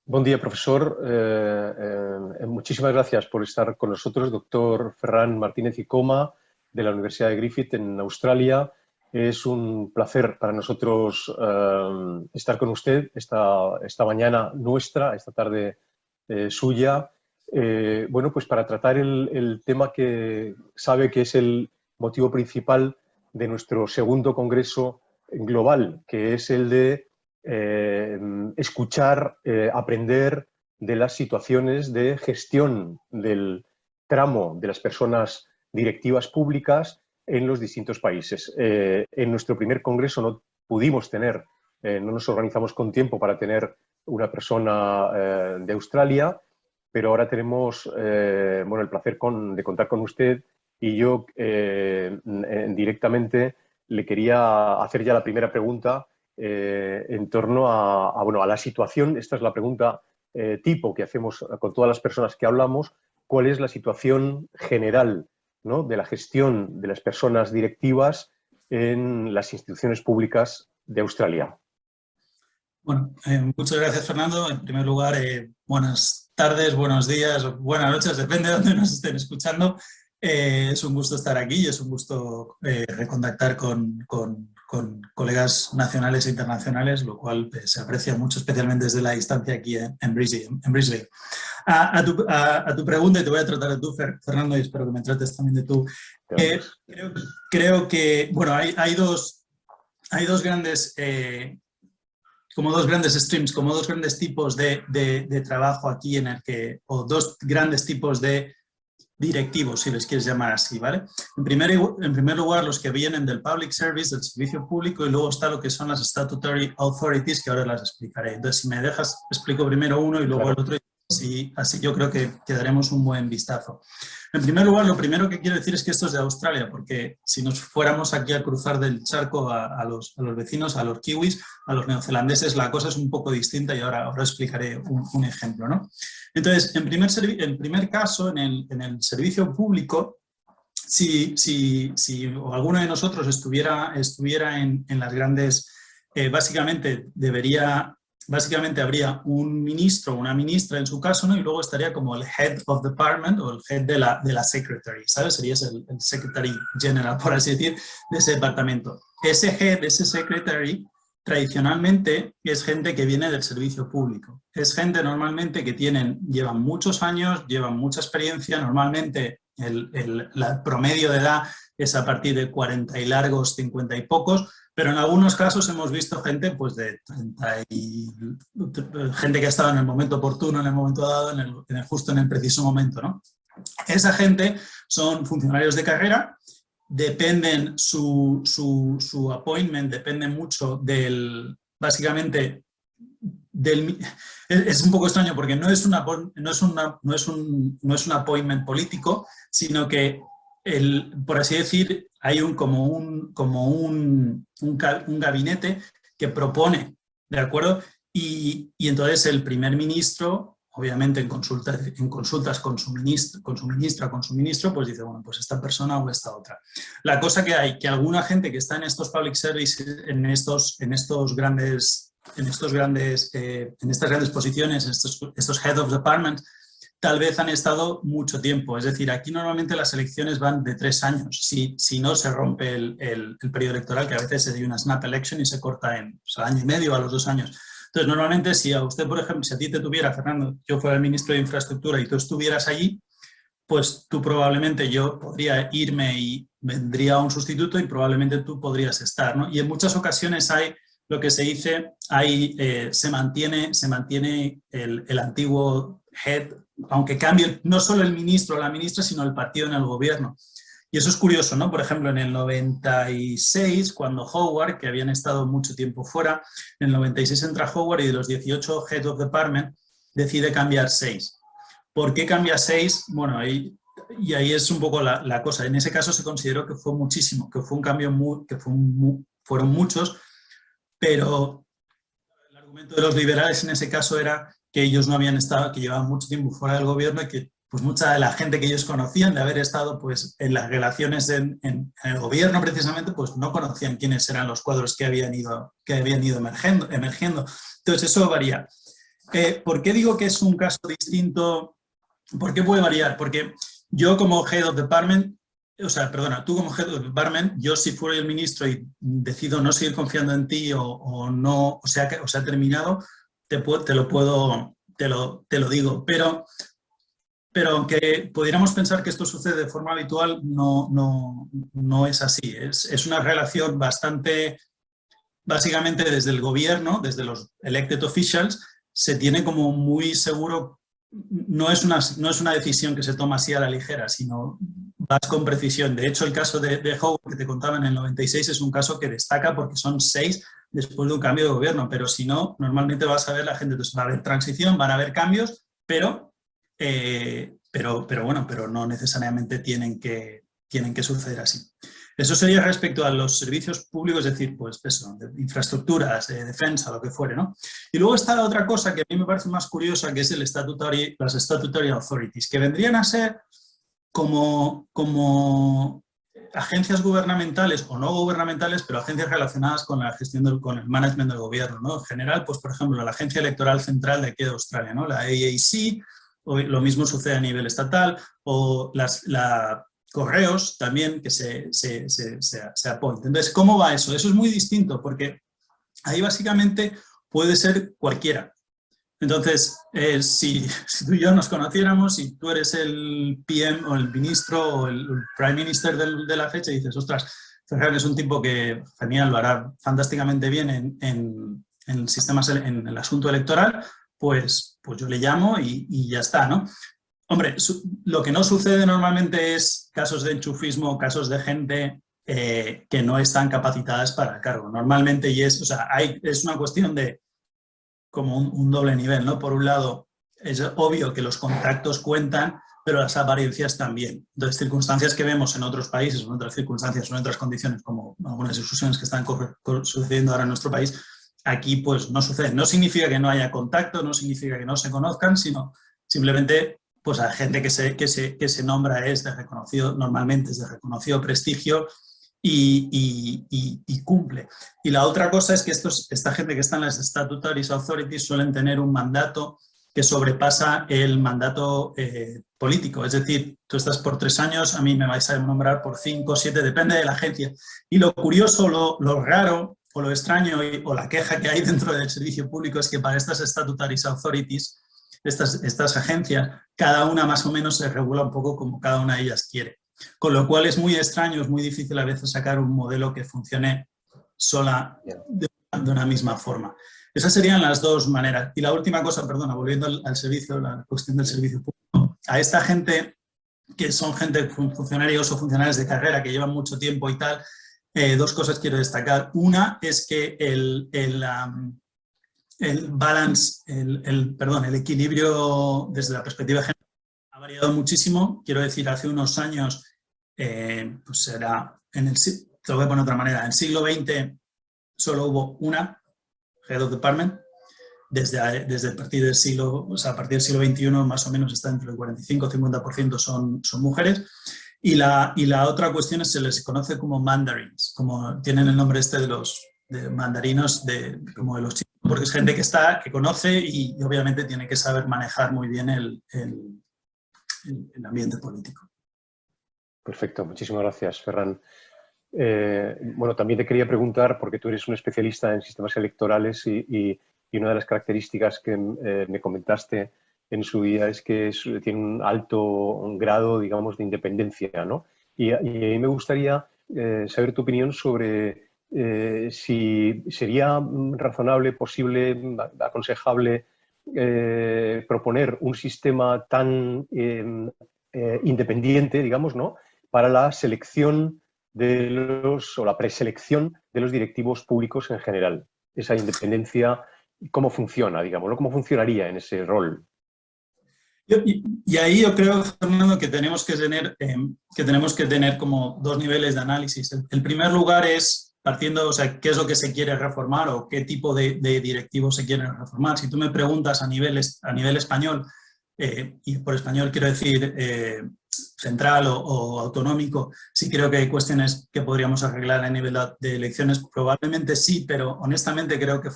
Buen día, profesor. Muchísimas gracias por estar con nosotros, doctor Ferrán, Martínez y Coma, de la Universidad de Griffith en Australia. Es un placer para nosotros estar con usted esta mañana nuestra, esta tarde suya. Bueno, pues para tratar el tema que sabe que es el motivo principal de nuestro segundo congreso global, que es el de escuchar, aprender de las situaciones de gestión del tramo de las personas directivas públicas en los distintos países. En nuestro primer congreso no pudimos tener, no nos organizamos con tiempo para tener una persona de Australia, pero ahora tenemos bueno, el placer de contar con usted, y yo directamente le quería hacer ya la primera pregunta en torno a la situación. Esta es la pregunta tipo que hacemos con todas las personas que hablamos. ¿Cuál es la situación general, ¿no?, de la gestión de las personas directivas en las instituciones públicas de Australia? Bueno, muchas gracias, Fernando. En primer lugar, buenas tardes, buenos días, buenas noches, depende de dónde nos estén escuchando. Es un gusto estar aquí y es un gusto recontactar con colegas nacionales e internacionales, lo cual se aprecia mucho, especialmente desde la distancia aquí en Brisbane. A tu pregunta, y te voy a tratar de tú, Fernando, y espero que me trates también de tú. Creo que, bueno, hay dos grandes... como dos grandes streams, como dos grandes tipos de trabajo aquí o dos grandes tipos de directivos, si les quieres llamar así, ¿vale? En primer lugar, los que vienen del public service, del servicio público, y luego está lo que son las statutory authorities, que ahora las explicaré. Entonces, si me dejas, explico primero uno y luego el otro, y así yo creo que daremos un buen vistazo. En primer lugar, lo primero que quiero decir es que esto es de Australia, porque si nos fuéramos aquí a cruzar del charco a los vecinos, a los kiwis, a los neozelandeses, la cosa es un poco distinta, y ahora explicaré un ejemplo, ¿no? Entonces, en primer caso, en el servicio público, si alguno de nosotros estuviera en las grandes, básicamente habría un ministro o una ministra en su caso, ¿no? Y luego estaría como el head of department o el head de la secretary, ¿sabes? Serías el secretary general, por así decir, de ese departamento. Ese head, ese secretary, tradicionalmente es gente que viene del servicio público. Es gente normalmente que llevan muchos años, llevan mucha experiencia. Normalmente el promedio de edad es a partir de 40 y largos, 50 y pocos, pero en algunos casos hemos visto gente pues de 30 gente que ha estado en el momento oportuno, en el momento dado, justo en el preciso momento, ¿no? Esa gente son funcionarios de carrera. Dependen su appointment, depende mucho básicamente es un poco extraño porque no es un appointment político, sino que por así decir, hay como un gabinete que propone, ¿de acuerdo? Y entonces el primer ministro, obviamente en consultas con su ministra o con su ministro, pues dice, bueno, pues esta persona o esta otra. La cosa que hay, que alguna gente que está en estos public services, en estas grandes posiciones, estos head of department, tal vez han estado mucho tiempo. Es decir, aquí normalmente las elecciones van de 3 años, si no se rompe el periodo electoral, que a veces se da una snap election y se corta en año y medio o a los 2 años. Entonces, normalmente, si a usted, por ejemplo, si a ti te tuviera, Fernando, yo fuera el ministro de Infraestructura y tú estuvieras allí, pues tú probablemente, yo podría irme y vendría un sustituto y probablemente tú podrías estar, ¿no? Y en muchas ocasiones hay lo que se dice, se mantiene el antiguo head, aunque cambie no solo el ministro o la ministra, sino el partido en el gobierno. Y eso es curioso, ¿no? Por ejemplo, en el 96, cuando Howard, que habían estado mucho tiempo fuera, en el 96 entra Howard y de los 18 Head of Department decide cambiar 6. ¿Por qué cambia 6? Bueno, ahí es un poco la cosa. En ese caso se consideró que fue muchísimo, que fue un cambio fueron muchos, pero el argumento de los liberales en ese caso era que ellos no habían estado, que llevaban mucho tiempo fuera del gobierno y que pues mucha de la gente que ellos conocían de haber estado pues, en las relaciones en el gobierno precisamente, pues no conocían quiénes eran los cuadros que habían ido emergiendo. Entonces eso varía. ¿Por qué digo que es un caso distinto? ¿Por qué puede variar? Porque yo como Head of Department, o sea, perdona, tú como Head of Department, yo si fuera el ministro y decido no seguir confiando en ti o no, o sea terminado, te lo digo. Pero aunque pudiéramos pensar que esto sucede de forma habitual, no es así. Es una relación bastante, básicamente desde el gobierno, desde los elected officials, se tiene como muy seguro, no es una decisión que se toma así a la ligera, sino vas con precisión. De hecho, el caso de Howe que te contaba en el 96 es un caso que destaca porque son 6 después de un cambio de gobierno, pero si no, normalmente vas a ver la gente, entonces va a haber transición, van a haber cambios, pero no necesariamente tienen que suceder así. Eso sería respecto a los servicios públicos, es decir, pues eso, de infraestructuras, de defensa, lo que fuere, ¿no? Y luego está la otra cosa que a mí me parece más curiosa, que es las statutory authorities, que vendrían a ser como agencias gubernamentales o no gubernamentales, pero agencias relacionadas con la gestión con el management del gobierno, ¿no? En general, pues por ejemplo, la Agencia Electoral Central de aquí de Australia, ¿no? La AAC, o lo mismo sucede a nivel estatal, o la correos también que se apunten. Entonces, ¿cómo va eso? Eso es muy distinto, porque ahí básicamente puede ser cualquiera. Entonces, si tú y yo nos conociéramos y tú eres el PM o el ministro o el Prime Minister de la fecha y dices, ostras, Ferrán es un tipo que genial, lo hará fantásticamente bien en sistemas, en el asunto electoral, pues yo le llamo y ya está, ¿no? Hombre, lo que no sucede normalmente es casos de enchufismo, casos de gente que no están capacitadas para el cargo. Normalmente es una cuestión de como un doble nivel, ¿no? Por un lado, es obvio que los contactos cuentan, pero las apariencias también. Entonces, circunstancias que vemos en otros países, en otras circunstancias, en otras condiciones, como algunas discusiones que están sucediendo ahora en nuestro país, aquí pues no sucede. No significa que no haya contacto, no significa que no se conozcan, sino simplemente pues a gente que se nombra normalmente es de reconocido prestigio y cumple. Y la otra cosa es que esta gente que está en las statutory authorities suelen tener un mandato que sobrepasa el mandato político. Es decir, tú estás por 3 años, a mí me vais a nombrar por 5, 7, depende de la agencia. Y lo curioso, lo raro o lo extraño o la queja que hay dentro del servicio público es que para estas statutory authorities, estas agencias, cada una más o menos se regula un poco como cada una de ellas quiere. Con lo cual es muy extraño, es muy difícil a veces sacar un modelo que funcione sola de una misma forma. Esas serían las dos maneras. Y la última cosa, perdona, volviendo al servicio, la cuestión del servicio público, a esta gente que son funcionarios o funcionarios de carrera que llevan mucho tiempo y tal, 2 cosas quiero destacar. Una es que el balance, el equilibrio desde la perspectiva de género ha variado muchísimo. Quiero decir, hace unos años, pues era, te lo voy a poner de otra manera, en el siglo XX solo hubo una Head of Department, desde a partir del siglo XXI más o menos está entre el 45-50% son mujeres. Y la otra cuestión es que se les conoce como mandarins, como tienen el nombre de mandarinos como de los chicos, porque es gente que conoce y obviamente tiene que saber manejar muy bien el ambiente político. Perfecto, muchísimas gracias, Ferran. Bueno, también te quería preguntar, porque tú eres un especialista en sistemas electorales y una de las características que me comentaste en su día es que tiene un alto grado, digamos, de independencia, ¿no? Y me gustaría saber tu opinión sobre si sería razonable, posible, aconsejable proponer un sistema tan independiente, digamos, ¿no?, para la selección o la preselección de los directivos públicos en general. Esa independencia, ¿cómo funciona, digamos, ¿no? ¿Cómo funcionaría en ese rol? Y ahí yo creo, Fernando, que tenemos que tener como 2 niveles de análisis. El primer lugar es partiendo, o sea, qué es lo que se quiere reformar o qué tipo de directivos se quieren reformar. Si tú me preguntas a nivel español, y por español quiero decir central o autonómico, sí creo que hay cuestiones que podríamos arreglar a nivel de elecciones, probablemente sí, pero honestamente creo que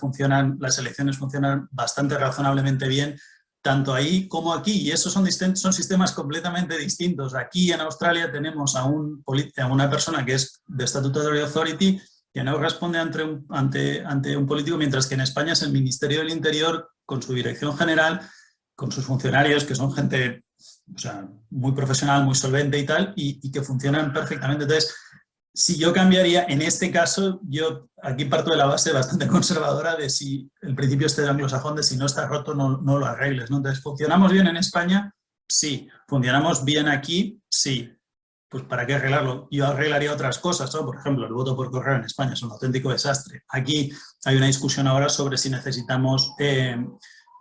las elecciones funcionan bastante razonablemente bien, tanto ahí como aquí, y esos son sistemas completamente distintos. Aquí en Australia tenemos a una persona que es de Statutory Authority, que no responde ante un político, mientras que en España es el Ministerio del Interior, con su dirección general, con sus funcionarios, que son gente, o sea, muy profesional, muy solvente y tal, y que funcionan perfectamente. Entonces, si yo cambiaría, en este caso, yo aquí parto de la base bastante conservadora de si el principio este de anglosajón de si no está roto no lo arregles, ¿no? Entonces, ¿funcionamos bien en España? Sí. ¿Funcionamos bien aquí? Sí. Pues ¿para qué arreglarlo? Yo arreglaría otras cosas, ¿no? Por ejemplo, el voto por correo en España es un auténtico desastre. Aquí hay una discusión ahora sobre si necesitamos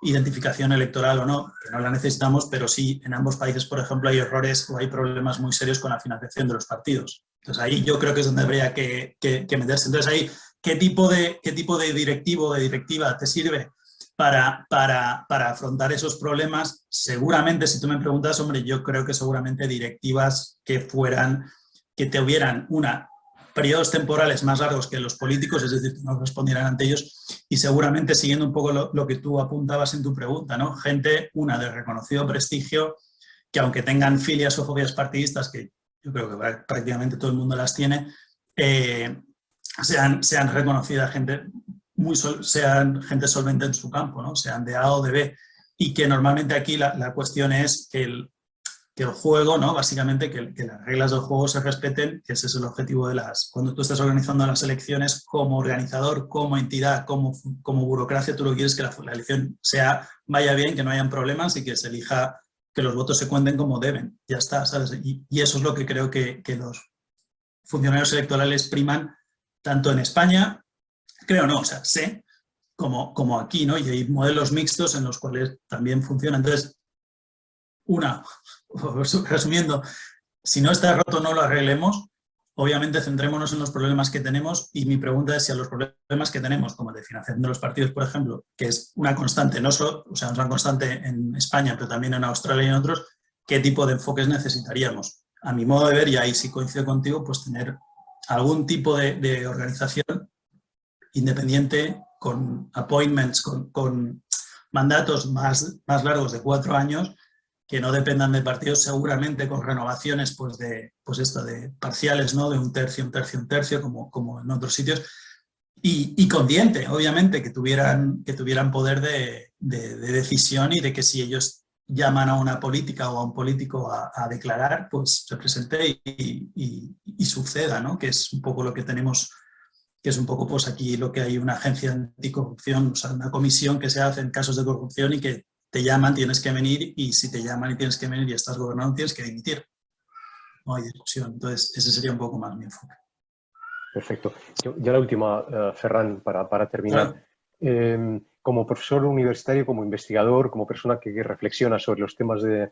identificación electoral o no, que no la necesitamos, pero sí en ambos países, por ejemplo, hay errores o hay problemas muy serios con la financiación de los partidos. Entonces ahí yo creo que es donde habría que meterse. Entonces ahí, ¿qué tipo de directivo o de directiva te sirve para afrontar esos problemas? Seguramente, si tú me preguntas, hombre, yo creo que seguramente directivas que tuvieran periodos temporales más largos que los políticos, es decir, que no respondieran ante ellos, y seguramente siguiendo un poco lo que tú apuntabas en tu pregunta, ¿no? Gente, de reconocido prestigio, que aunque tengan filias o fobias partidistas, que yo creo que prácticamente todo el mundo las tiene, sean reconocida gente, sean gente solvente en su campo, ¿no? Sean de A o de B, y que normalmente aquí la cuestión es que el juego, ¿no? Básicamente que las reglas del juego se respeten, que ese es el objetivo cuando tú estás organizando las elecciones como organizador, como entidad, como burocracia, tú lo que quieres es que la elección vaya bien, que no hayan problemas y que se elija, que los votos se cuenten como deben. Ya está, ¿sabes? Y eso es lo que creo que los funcionarios electorales priman tanto en España, creo no, o sea, sé, como aquí, ¿no? Y hay modelos mixtos en los cuales también funciona. Entonces, resumiendo, si no está roto no lo arreglemos, obviamente centrémonos en los problemas que tenemos, y mi pregunta es si a los problemas que tenemos, como el de financiación de los partidos, por ejemplo, que es una constante, no solo, o sea, es una constante en España, pero también en Australia y en otros, ¿qué tipo de enfoques necesitaríamos? A mi modo de ver, y ahí sí coincido contigo, pues tener algún tipo de organización independiente, con appointments, con mandatos más largos de 4 años, que no dependan de partidos, seguramente con renovaciones de parciales, ¿no? De un tercio, como en otros sitios, y con diente, obviamente, que tuvieran poder de decisión, y de que si ellos llaman a una política o a un político a declarar, pues se presente y suceda, ¿no? Que es un poco lo que tenemos, que es un poco pues aquí lo que hay, una agencia anticorrupción, o sea, una comisión que se hace en casos de corrupción, y que te llaman, tienes que venir, y si te llaman y tienes que venir y estás gobernando, tienes que dimitir. No hay discusión. Entonces, ese sería un poco más mi enfoque. Perfecto. Ya la última, Ferran, para terminar. Claro. Como profesor universitario, como investigador, como persona que reflexiona sobre los temas de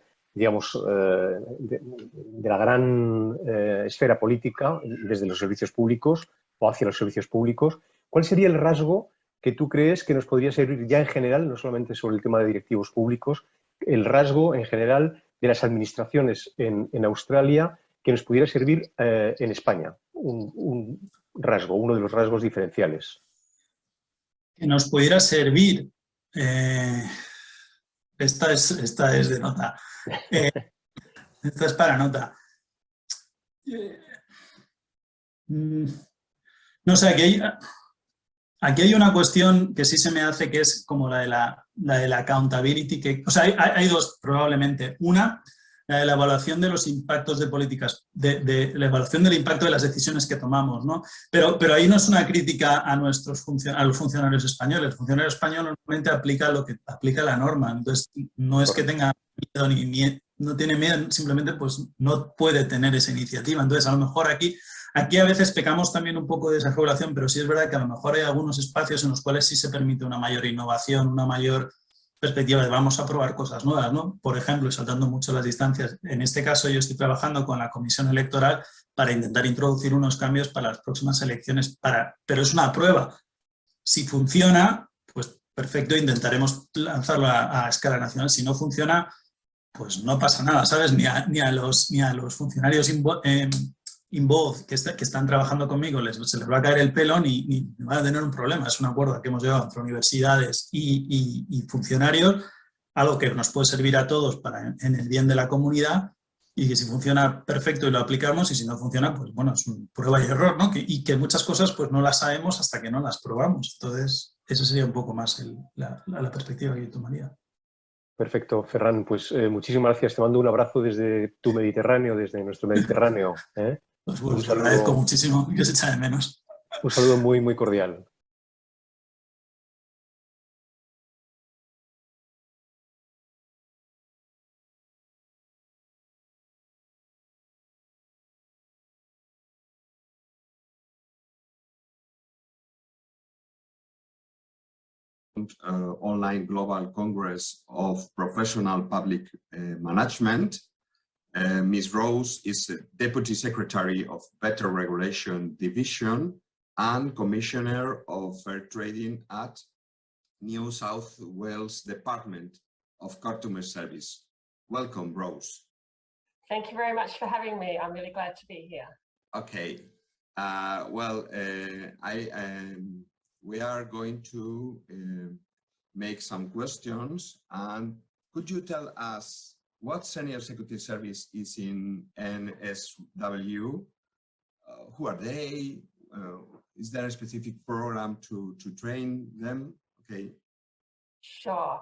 la gran esfera política, desde los servicios públicos o hacia los servicios públicos, ¿cuál sería el rasgo que tú crees que nos podría servir ya en general, no solamente sobre el tema de directivos públicos, el rasgo en general de las administraciones en Australia que nos pudiera servir en España? Un rasgo, uno de los rasgos diferenciales. Que nos pudiera servir. Esta es de nota. Esta es para nota. No sé, aquí hay una cuestión que sí se me hace, que es como la de la accountability. O sea, hay dos probablemente. Una, la de la evaluación de los impactos de políticas, de la evaluación del impacto de las decisiones que tomamos, ¿no? Pero ahí no es una crítica a los funcionarios españoles. El funcionario español normalmente aplica lo que aplica la norma. Entonces, no es que tenga miedo, no tiene miedo, simplemente pues no puede tener esa iniciativa. Entonces, a lo mejor aquí a veces pecamos también un poco de esa regulación, pero sí es verdad que a lo mejor hay algunos espacios en los cuales sí se permite una mayor innovación, una mayor perspectiva de vamos a probar cosas nuevas, ¿no? Por ejemplo, y saltando mucho las distancias, en este caso yo estoy trabajando con la Comisión Electoral para intentar introducir unos cambios para las próximas elecciones, pero es una prueba. Si funciona, pues perfecto, intentaremos lanzarlo a escala nacional. Si no funciona, pues no pasa nada, ¿sabes? Ni a los funcionarios involved que están trabajando conmigo se les va a caer el pelo ni van a tener un problema. Es un acuerdo que hemos llevado entre universidades y funcionarios, algo que nos puede servir a todos en el bien de la comunidad, y que si funciona perfecto y lo aplicamos, y si no funciona, pues bueno, es un prueba y error, ¿no? Y que muchas cosas pues no las sabemos hasta que no las probamos. Entonces, esa sería un poco más la perspectiva que yo tomaría. Perfecto, Ferran, pues muchísimas gracias. Te mando un abrazo desde tu Mediterráneo, desde nuestro Mediterráneo. Pues Un lo agradezco saludo, muchísimo, que se echa de menos. un saludo muy, muy cordial. Online Global Congress of Professional Public Management. Ms. Rose is Deputy Secretary of Better Regulation Division and Commissioner of Fair Trading at New South Wales Department of Customer Service. Welcome, Rose. Thank you very much for having me. I'm really glad to be here. Okay. We are going to make some questions, and could you tell us what senior executive service is in NSW? Who are they? Is there a specific program to train them? Okay. Sure.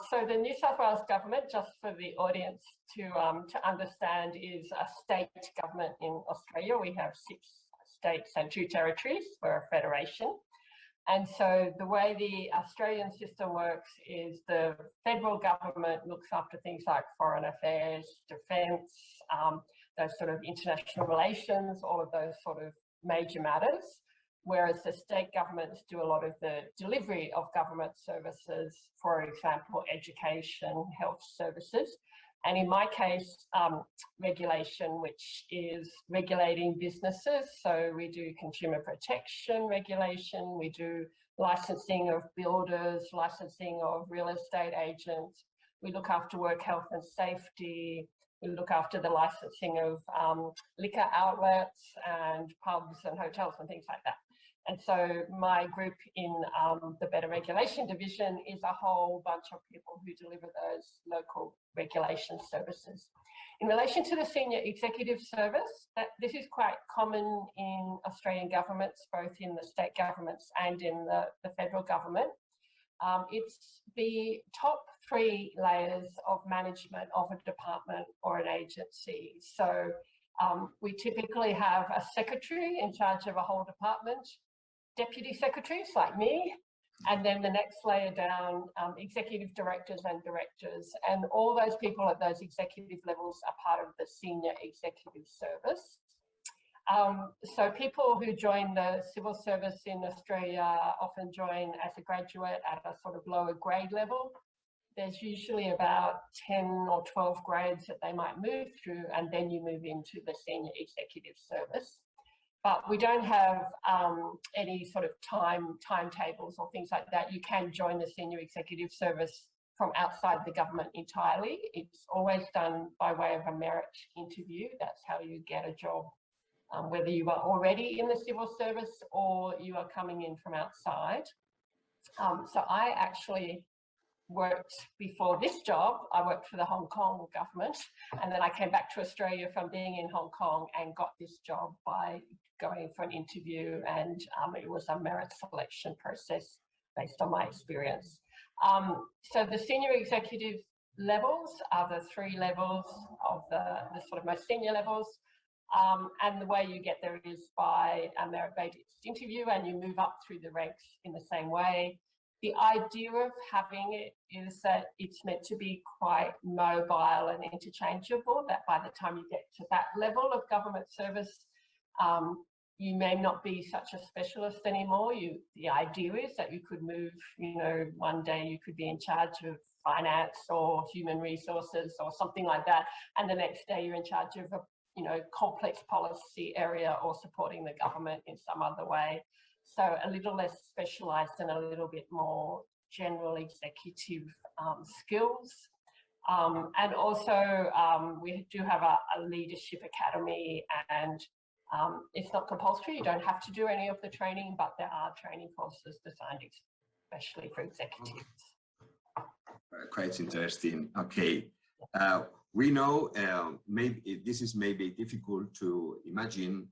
So the New South Wales government, just for the audience to understand, is a state government in Australia. We have 6 states and 2 territories. We're a federation. And so the way the Australian system works is the federal government looks after things like foreign affairs, defence, those sort of international relations, all of those sort of major matters, whereas the state governments do a lot of the delivery of government services, for example, education, health services. And in my case, regulation, which is regulating businesses. So we do consumer protection regulation, we do licensing of builders, licensing of real estate agents. We look after work health and safety. We look after the licensing of liquor outlets and pubs and hotels and things like that. And so my group in the Better Regulation Division is a whole bunch of people who deliver those local regulation services. In relation to the senior executive service, this is quite common in Australian governments, both in the state governments and in the federal government. It's the top 3 layers of management of a department or an agency. So we typically have a secretary in charge of a whole department, deputy secretaries like me, and then the next layer down, executive directors and directors. And all those people at those executive levels are part of the senior executive service. So people who join the civil service in Australia often join as a graduate at a sort of lower grade level. There's usually about 10 or 12 grades that they might move through, and then you move into the senior executive service. But we don't have any sort of timetables or things like that. You can join the senior executive service from outside the government entirely. It's always done by way of a merit interview. That's how you get a job, whether you are already in the civil service or you are coming in from outside. So I actually worked before this job. I worked for the Hong Kong government, and then I came back to Australia from being in Hong Kong and got this job by going for an interview, and it was a merit selection process based on my experience. So the senior executive levels are the 3 levels of the sort of most senior levels, and the way you get there is by a merit-based interview, and you move up through the ranks in the same way. The idea of having it is that it's meant to be quite mobile and interchangeable, that by the time you get to that level of government service, you may not be such a specialist anymore. The idea is that you could move, one day you could be in charge of finance or human resources or something like that, and the next day you're in charge of a complex policy area or supporting the government in some other way. So a little less specialised and a little bit more general executive skills. And also we do have a leadership academy, and it's not compulsory. You don't have to do any of the training, but there are training courses designed especially for executives. Quite interesting. Okay. We know maybe this is maybe difficult to imagine,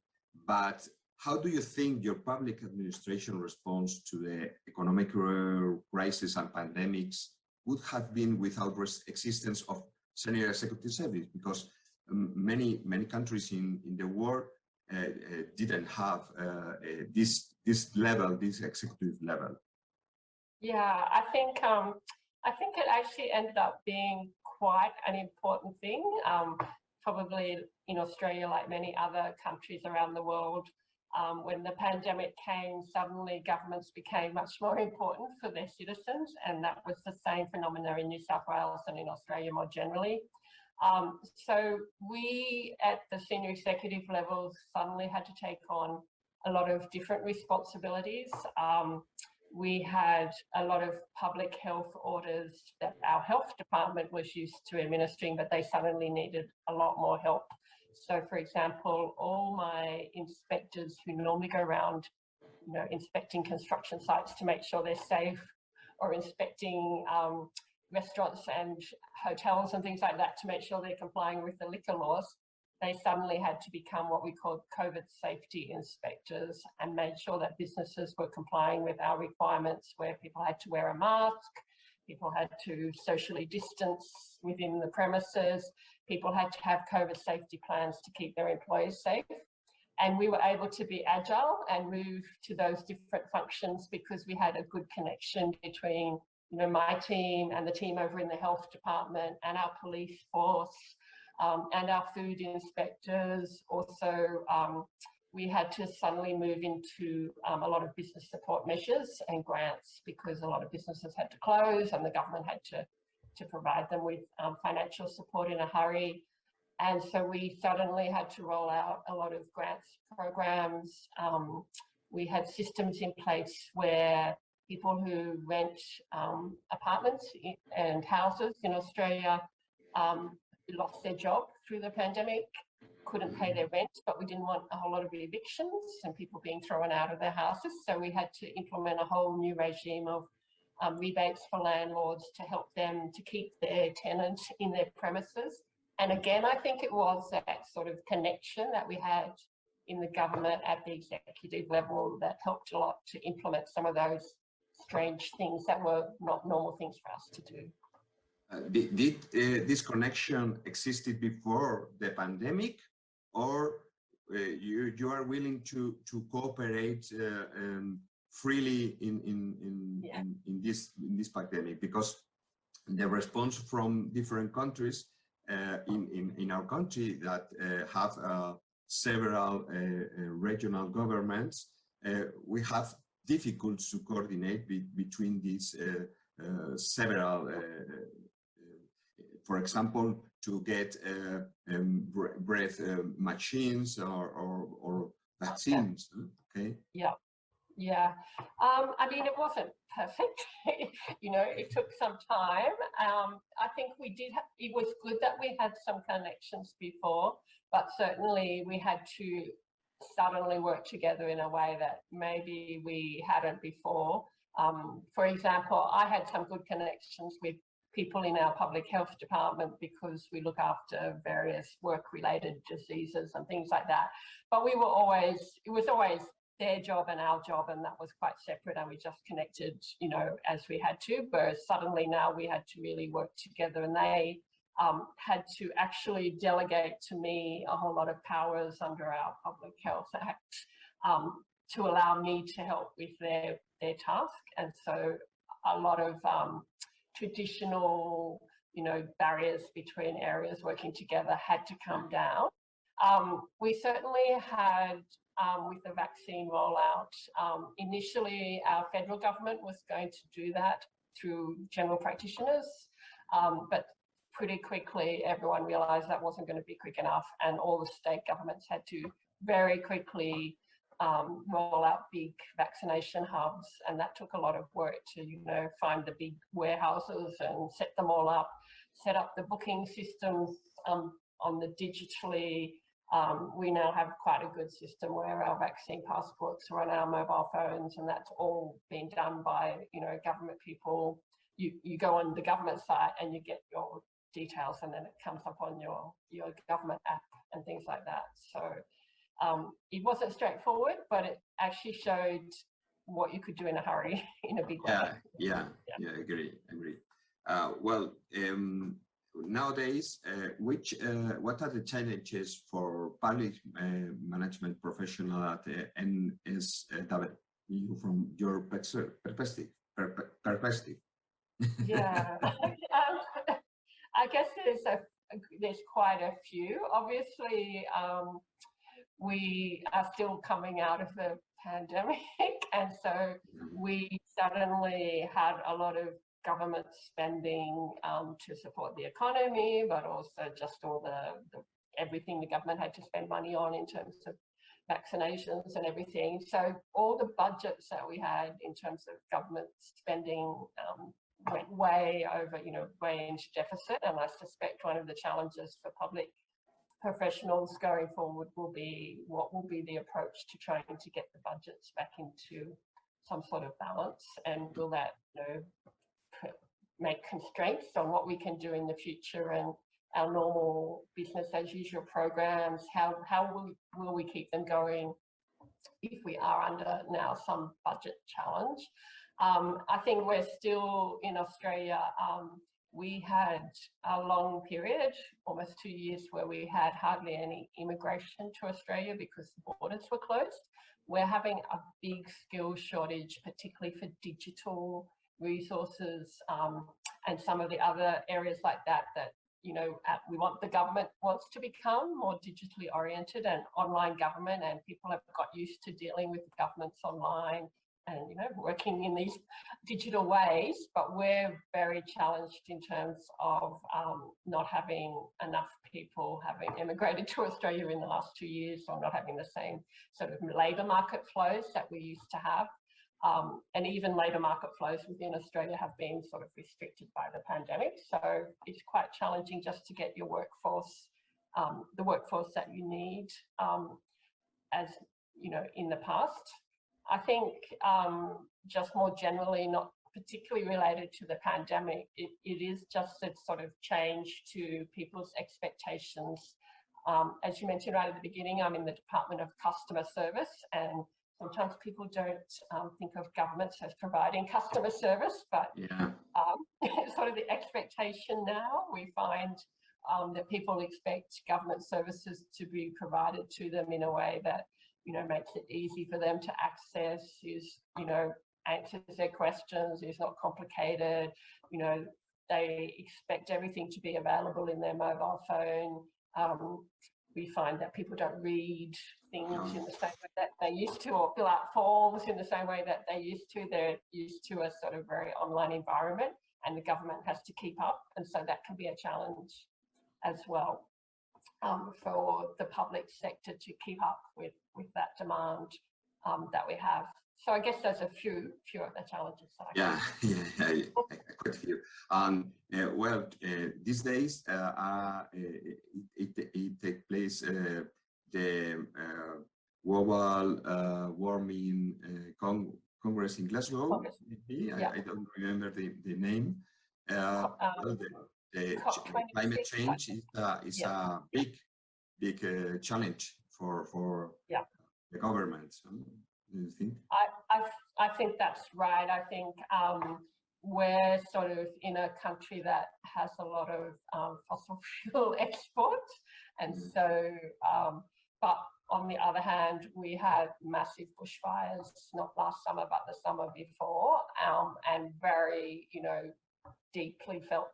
but how do you think your public administration response to the economic crisis and pandemics would have been without existence of senior executive service? Because many countries in the world didn't have this level, this executive level. Yeah, I think it actually ended up being quite an important thing. Probably in Australia, like many other countries around the world, when the pandemic came, suddenly governments became much more important for their citizens, and that was the same phenomenon in New South Wales and in Australia more generally. So we at the senior executive levels suddenly had to take on a lot of different responsibilities. We had a lot of public health orders that our health department was used to administering, but they suddenly needed a lot more help. So, for example, all my inspectors who normally go around, inspecting construction sites to make sure they're safe, or inspecting restaurants and hotels and things like that to make sure they're complying with the liquor laws, they suddenly had to become what we called COVID safety inspectors, and made sure that businesses were complying with our requirements, where people had to wear a mask, people had to socially distance within the premises, people had to have COVID safety plans to keep their employees safe. And we were able to be agile and move to those different functions because we had a good connection between my team and the team over in the health department and our police force and our food inspectors. Also, we had to suddenly move into a lot of business support measures and grants because a lot of businesses had to close and the government had to provide them with financial support in a hurry. And so we suddenly had to roll out a lot of grants programs. We had systems in place where people who rent apartments and houses in Australia lost their job through the pandemic, couldn't pay their rent, but we didn't want a whole lot of evictions and people being thrown out of their houses. So we had to implement a whole new regime of rebates for landlords to help them to keep their tenant in their premises. And again, I think it was that sort of connection that we had in the government at the executive level that helped a lot to implement some of those strange things that were not normal things for us to do. Did this connection existed before the pandemic, or you are willing to cooperate freely in this pandemic? Because the response from different countries in our country that have several regional governments, we have difficulty to coordinate between these several. For example, to get breath machines or vaccines. Okay. Yeah. I mean, it wasn't perfect. It took some time. I think it was good that we had some connections before, but certainly we had to suddenly work together in a way that maybe we hadn't before. For example, I had some good connections with people in our public health department because we look after various work-related diseases and things like that. But it was always their job and our job, and that was quite separate, and we just connected, as we had to. But suddenly now we had to really work together, and they had to actually delegate to me a whole lot of powers under our Public Health Act to allow me to help with their task. And so a lot of traditional, barriers between areas working together had to come down. We certainly had, with the vaccine rollout, initially our federal government was going to do that through general practitioners, but pretty quickly everyone realised that wasn't going to be quick enough, and all the state governments had to very quickly roll out big vaccination hubs, and that took a lot of work to find the big warehouses and set them all up. set up the booking systems on the digitally. We now have quite a good system where our vaccine passports are on our mobile phones, and that's all being done by, you know, government people. You go on the government site and you get your details, and then it comes up on your government app and things like that. So it wasn't straightforward, but it actually showed what you could do in a hurry in a big way. Yeah, agree. Well, nowadays, what are the challenges for public management professional at NSW from your perspective? Yeah, I guess there's quite a few. Obviously, we are still coming out of the pandemic, and so we suddenly had a lot of government spending to support the economy, but also just all the everything the government had to spend money on in terms of vaccinations and everything. So all the budgets that we had in terms of government spending went way over, you know, way into deficit. And I suspect one of the challenges for public professionals going forward will be what will be the approach to trying to get the budgets back into some sort of balance, and will that, you know, make constraints on what we can do in the future and our normal business as usual programs. How will we keep them going if we are under now some budget challenge? I think we're still in Australia. We had a long period, almost 2 years, where we had hardly any immigration to Australia because the borders were closed. We're having a big skills shortage, particularly for digital resources and some of the other areas like that, you know, the government wants to become more digitally oriented and online government, and people have got used to dealing with governments online and, you know, working in these digital ways, but we're very challenged in terms of not having enough people having immigrated to Australia in the last 2 years, or not having the same sort of labour market flows that we used to have. And even labour market flows within Australia have been sort of restricted by the pandemic. So it's quite challenging just to get your workforce, the workforce that you need, as you know, in the past. I think just more generally, not particularly related to the pandemic, it is just a sort of change to people's expectations. As you mentioned right at the beginning, I'm in the Department of Customer Service, and sometimes people don't think of governments as providing customer service, but sort of the expectation now, we find that people expect government services to be provided to them in a way that, you know, makes it easy for them to access, is, you know, answers their questions, is not complicated. You know, they expect everything to be available in their mobile phone. We find that people don't read things in the same way that they used to, or fill out forms in the same way that they used to. They're used to a sort of very online environment, and the government has to keep up. And so that can be a challenge as well for the public sector to keep up with that demand that we have. So I guess there's a few of the challenges that quite a few. Well, these days it takes place the global warming Congress in Glasgow. I don't remember the name. The climate change is a big challenge for the government. Do you think? I think that's right. I think we're sort of in a country that has a lot of fossil fuel exports, and so but on the other hand, we had massive bushfires, not last summer but the summer before, and very, you know, deeply felt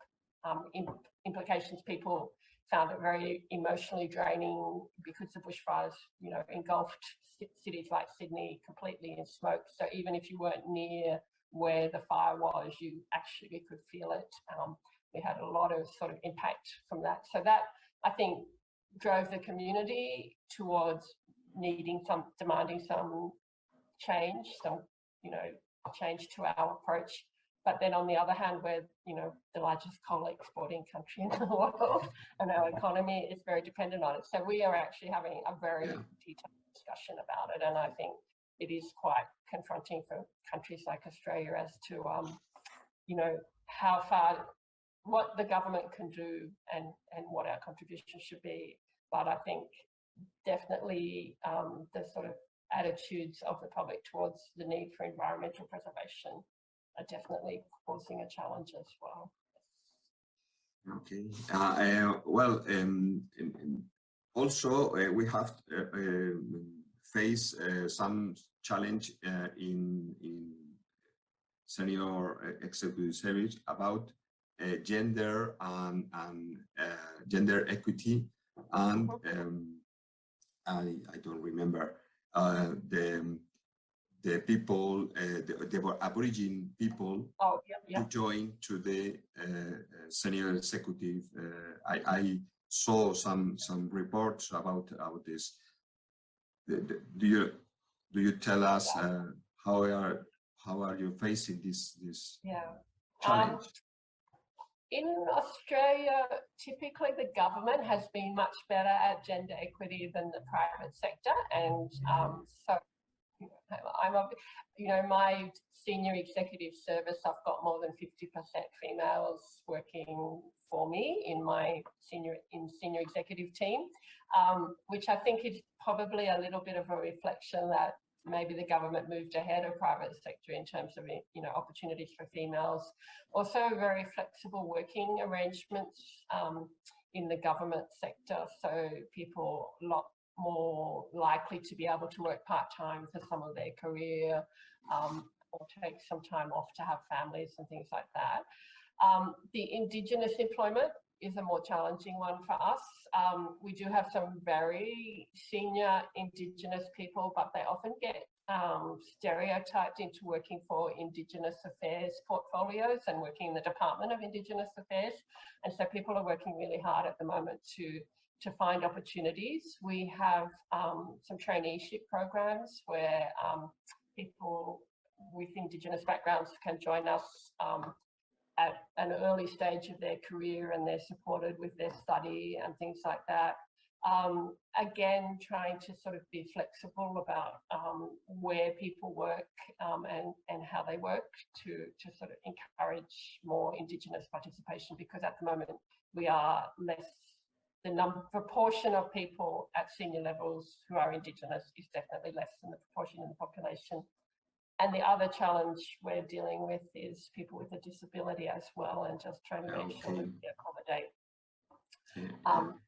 implications. People found it very emotionally draining because the bushfires, you know, engulfed cities like Sydney completely in smoke. So even if you weren't near where the fire was, you actually could feel it. We had a lot of sort of impact from that. So that, I think, drove the community towards demanding some change, you know, change to our approach But then on the other hand, we're, you know, the largest coal exporting country in the world, and our economy is very dependent on it. So we are actually having a very detailed discussion about it, and I think it is quite confronting for countries like Australia as to, you know, how far, what the government can do and what our contribution should be. But I think definitely the sort of attitudes of the public towards the need for environmental preservation are definitely causing a challenge as well. Okay. Also we have faced some challenge in senior executive service about gender and gender equity, and I don't remember the people, the Aboriginal people to join to the senior executive. I saw some reports about this. Do you tell us how are you facing this challenge? In Australia, typically the government has been much better at gender equity than the private sector, and so you know, my senior executive service, I've got more than 50% females working for me in my senior executive team, which I think is probably a little bit of a reflection that maybe the government moved ahead of private sector in terms of, you know, opportunities for females. Also very flexible working arrangements in the government sector, so people a lot more likely to be able to work part-time for some of their career, or take some time off to have families and things like that. The Indigenous employment is a more challenging one for us. We do have some very senior Indigenous people, but they often get stereotyped into working for Indigenous affairs portfolios and working in the Department of Indigenous Affairs. And so people are working really hard at the moment to find opportunities. We have some traineeship programs where people with Indigenous backgrounds can join us at an early stage of their career, and they're supported with their study and things like that. Again, trying to sort of be flexible about where people work and how they work to sort of encourage more Indigenous participation, because at the moment we are less, the proportion of people at senior levels who are Indigenous is definitely less than the proportion in the population. And the other challenge we're dealing with is people with a disability as well, and just trying to make sure that we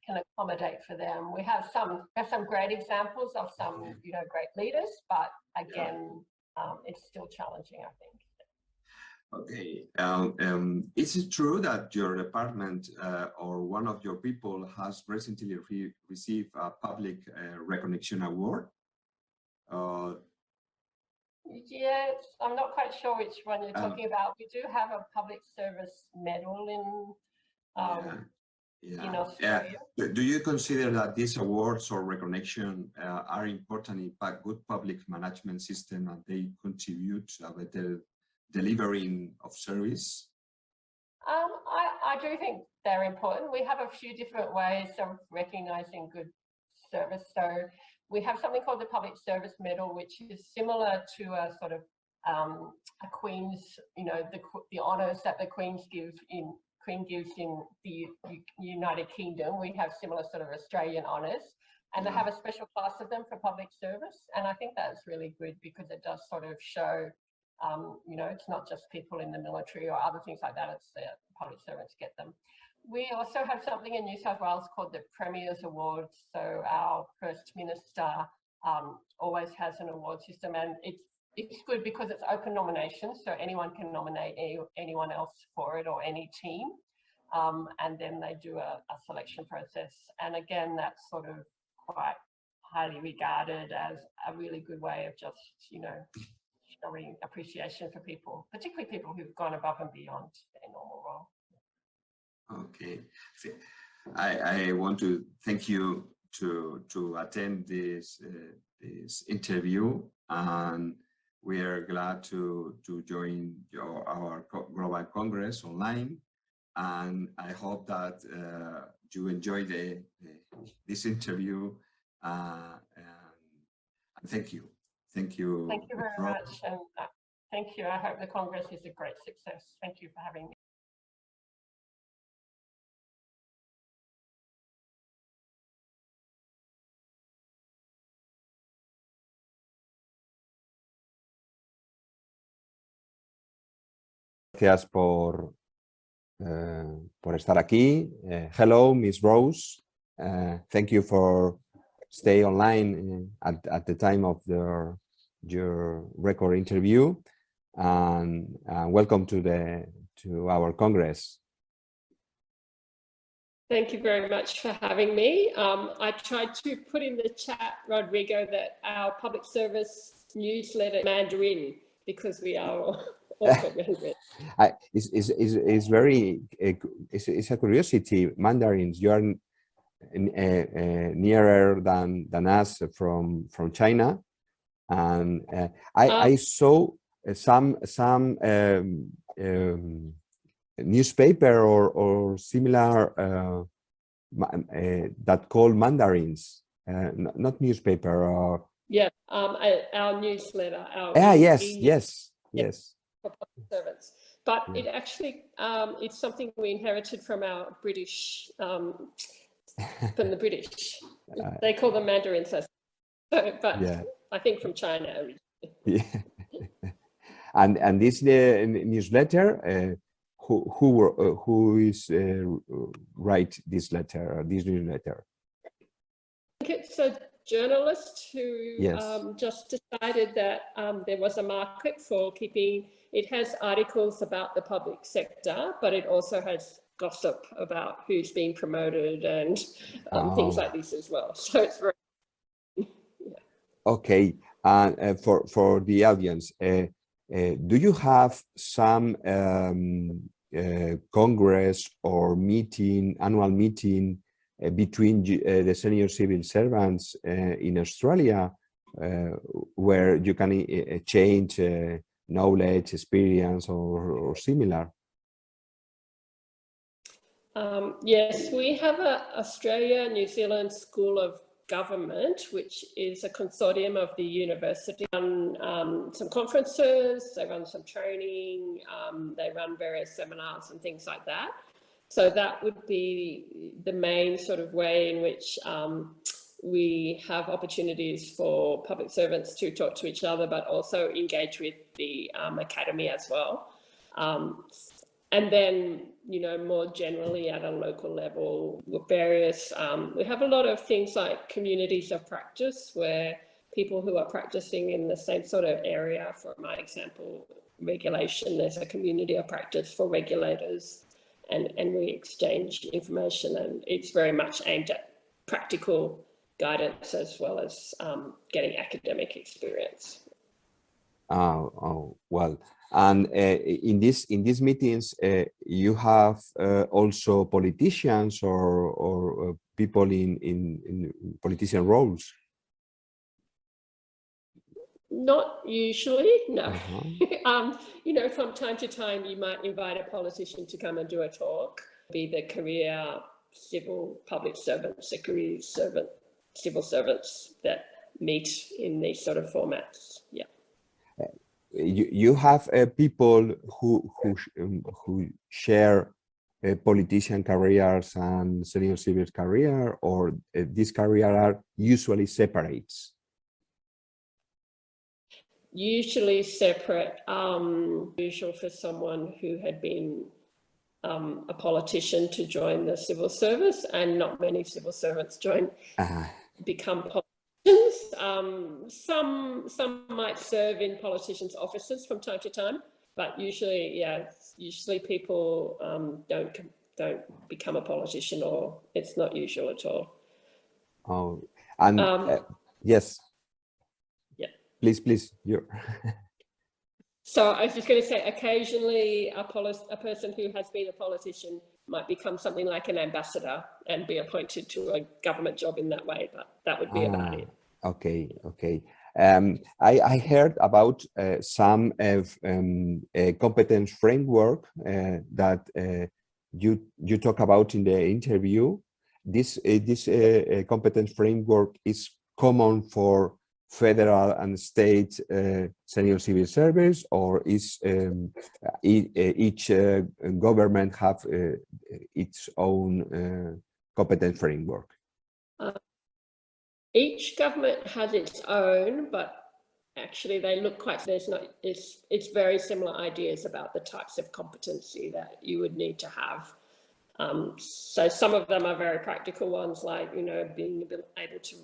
can accommodate for them. We have some great examples of some, you know, great leaders, but again, it's still challenging, I think. Okay. Is it true that your department or one of your people has recently received a public recognition award? Yes, I'm not quite sure which one you're talking about. We do have a public service medal in Australia. Do you consider that these awards or recognition are important in good public management system, and they contribute to a better delivering of service? I do think they're important. We have a few different ways of recognizing good service. So we have something called the Public Service Medal, which is similar to a sort of a Queen's, you know, the honours that the Queen gives in the United Kingdom. We have similar sort of Australian honours, and they have a special class of them for public service. And I think that's really good, because it does sort of show, you know, it's not just people in the military or other things like that, it's the public servants get them. We also have something in New South Wales called the Premier's Awards. So our First Minister always has an award system, and it's good because it's open nominations, so anyone can nominate anyone else for it, or any team, and then they do a selection process. And again, that's sort of quite highly regarded as a really good way of just, you know, showing appreciation for people, particularly people who've gone above and beyond their normal role. Okay, I want to thank you to attend this interview, and We are glad to join our Global Congress online, and I hope that you enjoy this interview. And thank you. Thank you. Thank you very much, and thank you. I hope the Congress is a great success. Thank you for having me. Gracias por estar aquí. Hello, Ms. Rose. Thank you for stay online at the time of your record interview, and welcome to our Congress. Thank you very much for having me. I tried to put in the chat, Rodrigo, that our public service newsletter Mandarin, because we are all Mandarin. It's a curiosity. Mandarins, you are nearer than us from China, and I saw some newspaper or similar that called Mandarins, not newspaper. Yeah, our newsletter. Yes. For public servants, but it actually it's something we inherited from our British, from the British. They call them Mandarins, but yeah. I think from China originally. Yeah. And this newsletter, who is write this newsletter? I think it's a journalist who just decided that there was a market for keeping. It has articles about the public sector, but it also has gossip about who's being promoted and things like this as well. So it's very okay. And for the audience, do you have some congress or annual meeting between the senior civil servants in Australia, where you can exchange knowledge, experience, or similar? Yes, we have a Australia-New Zealand School of Government, which is a consortium of the university. They run some conferences, they run some training, they run various seminars and things like that. So that would be the main sort of way in which we have opportunities for public servants to talk to each other, but also engage with the academy as well. And then, you know, more generally at a local level, with various, we have a lot of things like communities of practice, where people who are practicing in the same sort of area, for my example, regulation, there's a community of practice for regulators, and we exchange information, and it's very much aimed at practical guidance as well as getting academic experience. Oh well. And in these meetings, you have also politicians or people in politician roles? Not usually, no. You know, from time to time, you might invite a politician to come and do a talk, be the career civil public servants, the career civil servants that meet in these sort of formats. Yeah. You have people who share politician careers and senior civil career, or these careers are usually separate? Usually separate. Usual for someone who had been a politician to join the civil service, and not many civil servants become politicians. Some might serve in politicians' offices from time to time, but usually, yeah, usually people don't become a politician, or it's not usual at all. Oh, and yes. Yeah. Please, you. So I was just going to say, occasionally a person who has been a politician might become something like an ambassador and be appointed to a government job in that way, but that would be about it. Okay. I heard about some competence framework that you talk about in the interview. This competence framework is common for federal and state senior civil service, or is each government have its own competence framework? Each government has its own, but actually they look quite, it's very similar ideas about the types of competency that you would need to have. So some of them are very practical ones, like, being able to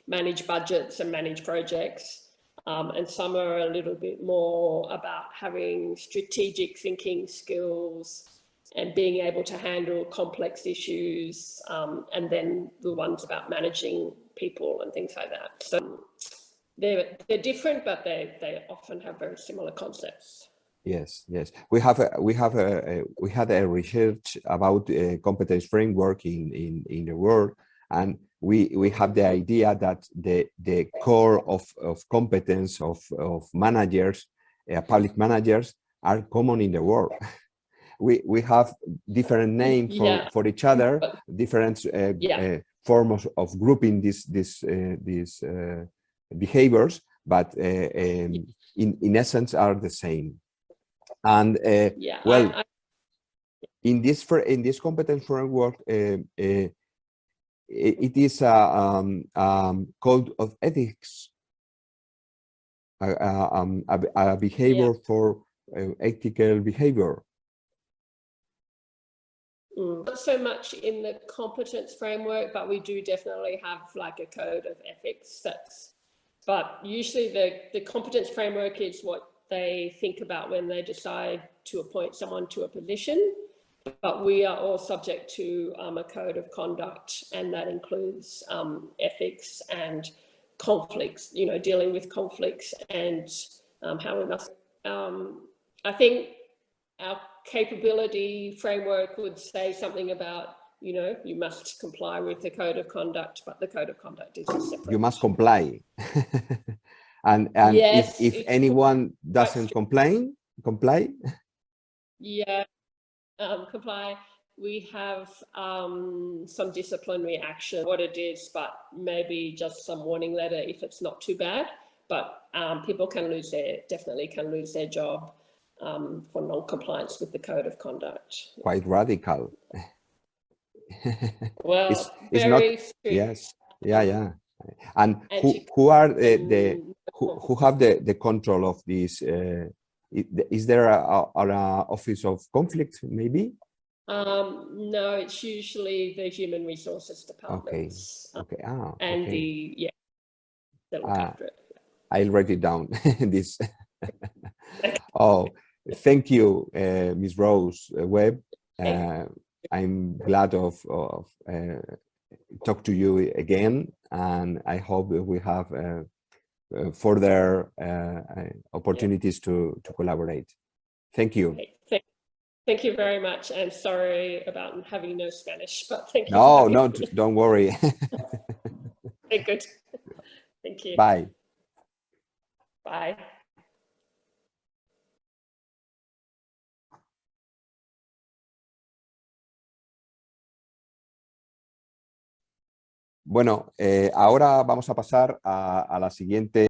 manage budgets and manage projects. And some are a little bit more about having strategic thinking skills and being able to handle complex issues. And then the ones about managing people and things like that. So they're different, but they often have very similar concepts. Yes, yes. We had a research about competence framework in the world, and we have the idea that the core of competence of managers, public managers, are common in the world. We have different names for each other, different forms of grouping these behaviors, but in essence are the same. And in this competence framework, it is a code of ethics, a behavior for ethical behavior. Not so much in the competence framework, but we do definitely have like a code of ethics. But usually the competence framework is what they think about when they decide to appoint someone to a position. But we are all subject to a code of conduct, and that includes ethics and conflicts, dealing with conflicts, and how we must, I think our capability framework would say something about, you must comply with the code of conduct, but the code of conduct is separate. You must comply. and yes, if anyone doesn't comply? Yeah, comply. We have some disciplinary action, what it is, but maybe just some warning letter if it's not too bad. But people definitely can lose their job for non-compliance with the code of conduct. Quite radical. Well, it's very not strict. Yes, yeah. And who are who have the control of this? Is there a office of conflict, maybe? No, it's usually the human resources departments. Okay. And okay. They look after it. I'll write it down. This. Oh, thank you, Ms. Rose Webb. I'm glad of talk to you again, and I hope we have further opportunities to collaborate. Thank you. Okay. Thank you very much, and sorry about having no Spanish, but thank you. No, don't worry. Okay, good. Thank you. Bye. Bye. Bueno, ahora vamos a pasar a la siguiente